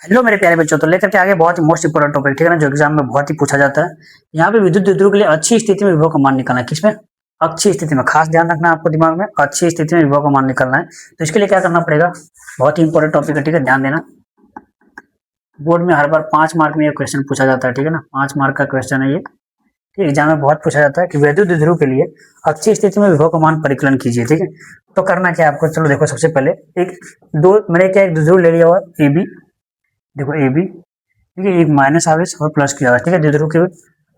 Hello मेरे प्यारे बच्चों, तो लेकर के आगे बहुत ही मोस्ट इंपोर्टेंट टॉपिक, ठीक है ना, जो एग्जाम में बहुत ही पूछा जाता है। यहाँ पे विद्युत विद्युत के लिए अच्छी स्थिति में विभव का मान निकालना है। किसमें? अच्छी स्थिति में। खास ध्यान रखना है आपको दिमाग में, अच्छी स्थिति में विभव का मान निकालना है। तो इसके लिए क्या करना पड़ेगा? बहुत ही इंपॉर्टेंट टॉपिक है, ठीक है, ध्यान देना। बोर्ड में हर बार 5 मार्क में ये क्वेश्चन पूछा जाता है, ठीक है ना, 5 मार्क का क्वेश्चन है ये। ठीक, एग्जाम में बहुत पूछा जाता है कि विद्युत विध्रुव के लिए अच्छी स्थिति में विभव का मान परिकलन कीजिए। ठीक है, तो करना क्या है आपको? चलो देखो, सबसे पहले एक दो मैंने क्या एक ध्रुव ले लिया हुआ ए बी। देखो ए बी, ठीक है, एक माइनस आवेश और प्लस की आवेश। ठीक है, द्विध्रुव की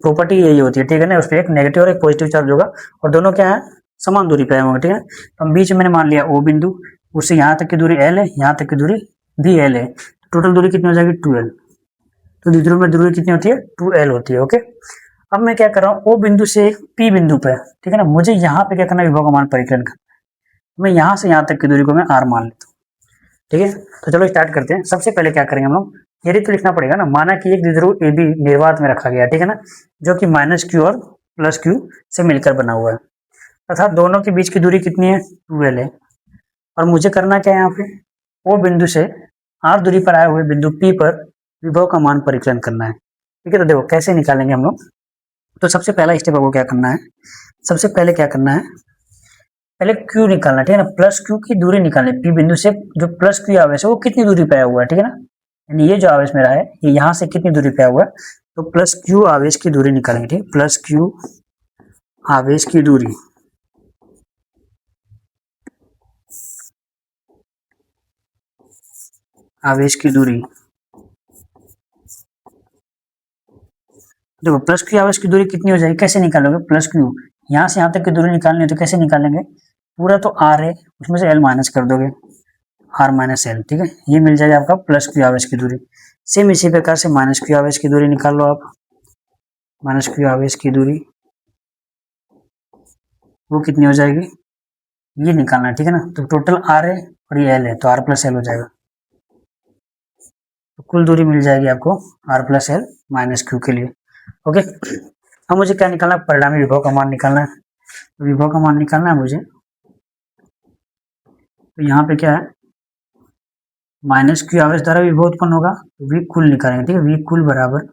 प्रॉपर्टी यही होती है, ठीक है ना, उस पर एक नेगेटिव और एक पॉजिटिव चार्ज होगा और दोनों क्या है, समान दूरी पे होंगे। ठीक है, तो हम बीच में मैंने मान लिया ओ बिंदु, उससे यहाँ तक की दूरी एल है, यहाँ तक की दूरी भी एल है, टोटल दूरी कितनी हो जाएगी? 2l। तो द्विध्रुव में दूरी कितनी होती है? 2l होती है। ओके, अब मैं क्या कर रहा हूँ, ओ बिंदु से पी बिंदु पे, ठीक है ना, मुझे यहाँ पे क्या करना है, विभव का मान परिकलन करना। मैं यहाँ से यहाँ तक की दूरी को मैं आर मान लेता हूँ। ठीक है, तो चलो स्टार्ट करते हैं। सबसे पहले क्या करेंगे हम लोग, ये तो लिखना पड़ेगा ना, माना कि एक द्विध्रुव ए बी निर्वात में रखा गया, ठीक है ना, जो कि माइनस क्यू और प्लस क्यू से मिलकर बना हुआ है, तथा दोनों के बीच की दूरी कितनी है? 2l है। और मुझे करना क्या है, यहाँ पे ओ बिंदु से आर दूरी पर आए हुए बिंदु पी पर विभव का मान परिकलन करना है। ठीक है, तो देखो कैसे निकालेंगे हम लोग। तो सबसे पहला स्टेप आपको क्या करना है, सबसे पहले क्या करना है, पहले Q निकालना, ठीक है ना, प्लस Q की दूरी निकालनी। P बिंदु से जो प्लस Q आवेश है वो कितनी दूरी पे आया हुआ है, ठीक है ना, यानी ये जो आवेश मेरा है ये यहाँ से कितनी दूरी पे आया हुआ है, तो प्लस Q आवेश की दूरी निकालेंगे। ठीक है, प्लस Q आवेश की दूरी, आवेश की दूरी, देखो प्लस Q आवेश की दूरी कितनी हो जाएगी, कैसे निकालोगे? प्लस Q यहाँ से यहाँ तक की दूरी निकालनी है, तो कैसे निकालेंगे? पूरा तो R है, उसमें से L माइनस कर दोगे, आर माइनस एल। ठीक है, ये मिल जाएगा आपका प्लस क्यू आवेश की दूरी। सेम इसी प्रकार से माइनस क्यू आवेश की दूरी निकाल लो आप। माइनस क्यू आवेश की दूरी वो कितनी हो जाएगी, ये निकालना है, ठीक है ना। तो टोटल आर है और ये एल है, तो आर प्लस एल हो जाएगा, तो कुल दूरी मिल जाएगी आपको R plus L minus Q के लिए। ओके, अब मुझे क्या निकालना है? परिणामी विभव का मान निकालना है। तो विभव का मान निकालना है मुझे, तो यहाँ पे क्या है, माइनस क्यू आवेश द्वारा विभव उत्पन्न होगा, तो वी कुल निकालेंगे। ठीक है, वी कुल बराबर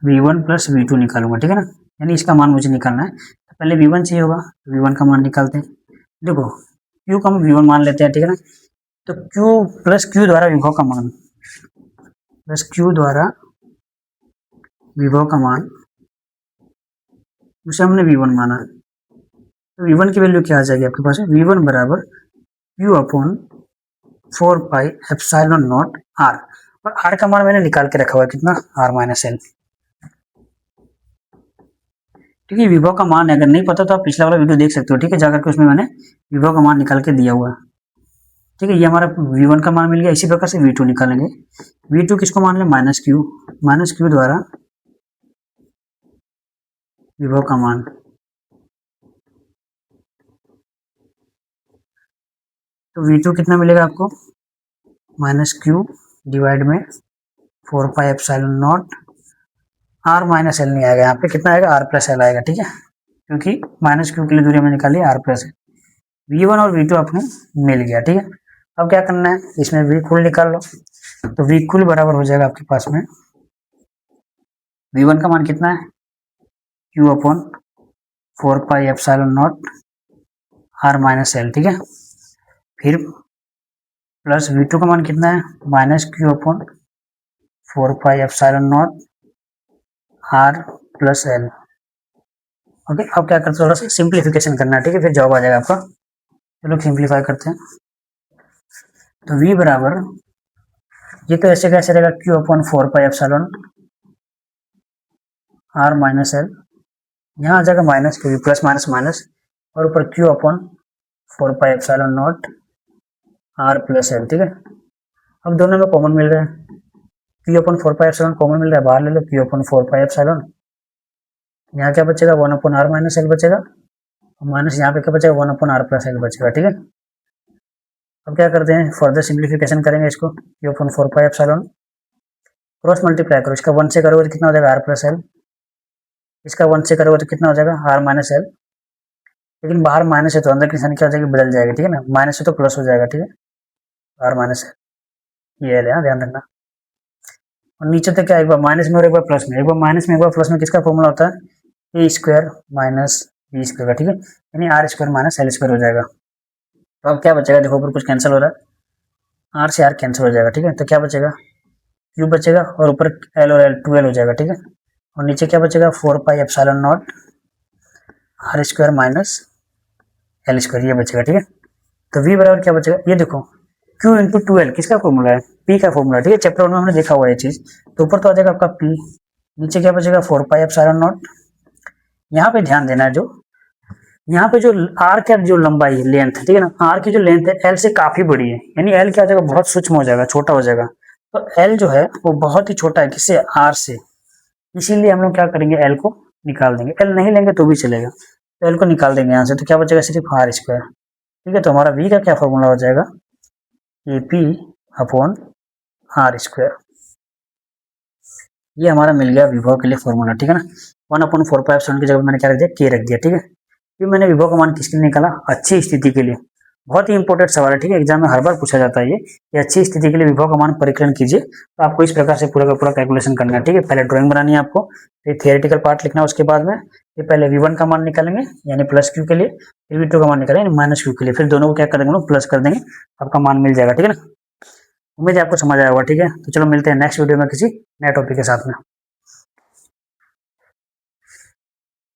V1 प्लस V2 निकालूंगा, ठीक है ना, यानी इसका मान मुझे निकालना है। तो पहले V1 चाहिए होगा, V1 का मान निकालते हैं। देखो Q का हम V1 मान लेते हैं, ठीक है ना, तो Q प्लस Q द्वारा विभव का मान, प्लस Q द्वारा विभव का मान, उसे हमने V1 माना, तो V1 की वैल्यू क्या आ जाएगी आपके पास? V1 बराबर Q upon 4 pi epsilon not R, और R का मान मैंने निकाल के रखा हुआ है, कितना? R minus L. ठीक है, विभव का मान अगर नहीं पता तो आप पिछला वाला वीडियो देख सकते हो, ठीक है, जाकर के उसमें मैंने विभव का मान निकाल के दिया हुआ है। ठीक है, ये हमारा V1 का मान मिल गया। इसी प्रकार से V2 निकालेंगे। V2 किसको मान लें? माइनस क्यू द्वारा विभव का मान, तो V2 कितना मिलेगा आपको? माइनस क्यू डिवाइड में 4 pi epsilon naught, R minus L नहीं आएगा, यहाँ पे कितना आएगा? आर प्लस एल आएगा। ठीक है, क्योंकि माइनस क्यू के लिए दूरी हमने निकाली आर प्लस एल। V1 और V2 आपको मिल गया। ठीक है, अब क्या करना है, इसमें V कुल निकाल लो, तो V कुल बराबर हो जाएगा आपके पास में, V1 का मान कितना है? Q upon 4 pi epsilon naught R minus L. ठीक है, फिर प्लस V2 का मान कितना है? Minus Q upon 4 pi epsilon naught R plus L. Okay, अब क्या करते हैं, थोड़ा सा सिंप्लीफिकेशन करना है, ठीक है, फिर जवाब आ जाएगा आपका। चलो सिंप्लीफाई करते हैं, तो V बराबर, ये तो ऐसे कैसे रहेगा, Q upon 4 pi epsilon R minus L, यहाँ आ जाएगा माइनस, क्योंकि प्लस माइनस माइनस, और ऊपर Q upon 4 pi epsilon naught R plus L. ठीक है, अब दोनों में कॉमन मिल रहा है, Q upon 4 pi epsilon common मिल रहा है, बाहर ले लो Q अपॉन 4 पाई एप्सिलॉन, यहाँ क्या बचेगा? 1 अपॉन आर माइनस एल बचेगा, और माइनस यहाँ पे क्या बचेगा? 1 अपॉन आर प्लस एल बचेगा। ठीक है, अब क्या करते हैं, फर्दर सिंप्लीफिकेशन करेंगे इसको, Q upon 4 pi epsilon, cross multiply करो, इसका 1 से करोगे तो कितना हो जाएगा? आर प्लस एल, इसका 1 से करोगे तो कितना हो जाएगा? आर माइनस एल, लेकिन बाहर माइनस है तो अंदर की संख्या क्या हो जाएगी? बदल जाएगी। ठीक है ना, माइनस है तो प्लस हो जाएगा। ठीक है, आर माइनस एल, ये एल है, ध्यान रखना। और नीचे तक क्या, एक बार माइनस में और एक बार प्लस में, एक बार माइनस में एक बार प्लस में किसका फॉर्मूला होता है, A square minus B square का, ठीक है, यानी R square minus L square हो जाएगा। तो अब क्या बचेगा, देखो ऊपर कुछ कैंसिल हो रहा है, आर से आर कैंसिल हो जाएगा, ठीक है, तो क्या बचेगा, क्यू बचेगा और ऊपर एल और एल 2l हो जाएगा, ठीक है, और नीचे क्या बचेगा 4 pi epsilon naught R square minus L square, ये बचेगा, ठीक है। तो v बराबर क्या बचेगा, ये देखो q इंटू 2l किसका फॉर्मूला है, p का फॉर्मूला, ठीक है, चैप्टर 1 में हमने देखा हुआ ये चीज। तो ऊपर तो आ जाएगा आपका p, नीचे क्या बचेगा 4 पाई एप्सिलॉन नॉट। यहाँ पे ध्यान देना है, जो यहाँ पे जो r का जो लंबाई है, लेंथ, ठीक है ना, r की जो लेंथ है l से काफी बड़ी है, यानी l क्या हो जाएगा, बहुत सूक्ष्म हो जाएगा, छोटा हो जाएगा। तो l जो है वो बहुत ही छोटा है, किससे, r से, इसीलिए हम लोग क्या करेंगे, l को निकाल देंगे, l नहीं लेंगे तो भी चलेगा, तो l को निकाल देंगे यहाँ से, तो क्या बचेगा सिर्फ r स्क्वायर, ठीक है। तो हमारा v का क्या फॉर्मूला हो जाएगा, A P upon R square, ये हमारा मिल गया विभव के लिए फॉर्मूला, ठीक है ना। 1/4 की जगह मैंने क्या रख दिया, के रख दिया, ठीक है। फिर मैंने विभव का मान किसके लिए निकाला, अच्छी स्थिति के लिए। बहुत ही इंपॉर्टेंट सवाल है, ठीक है, एग्जाम में हर बार पूछा जाता है ये, कि अच्छी स्थिति के लिए विभव का मान परिकलन कीजिए। तो आपको इस प्रकार से पूरा का पूरा कैलकुलेशन करना है, ठीक है। पहले ड्राइंग बनानी है आपको, फिर थियोरेटिकल पार्ट लिखना है, उसके बाद में फिर पहले v1 का मान निकालेंगे यानी प्लस क्यू के लिए, फिर v2 का मान निकालेंगे माइनस क्यू के लिए, फिर दोनों को क्या करेंगे लोग, प्लस कर देंगे, आपका मान मिल जाएगा, ठीक है ना। उम्मीद है आपको समझ आया होगा, ठीक है। तो चलो मिलते हैं नेक्स्ट वीडियो में किसी नए टॉपिक के साथ में।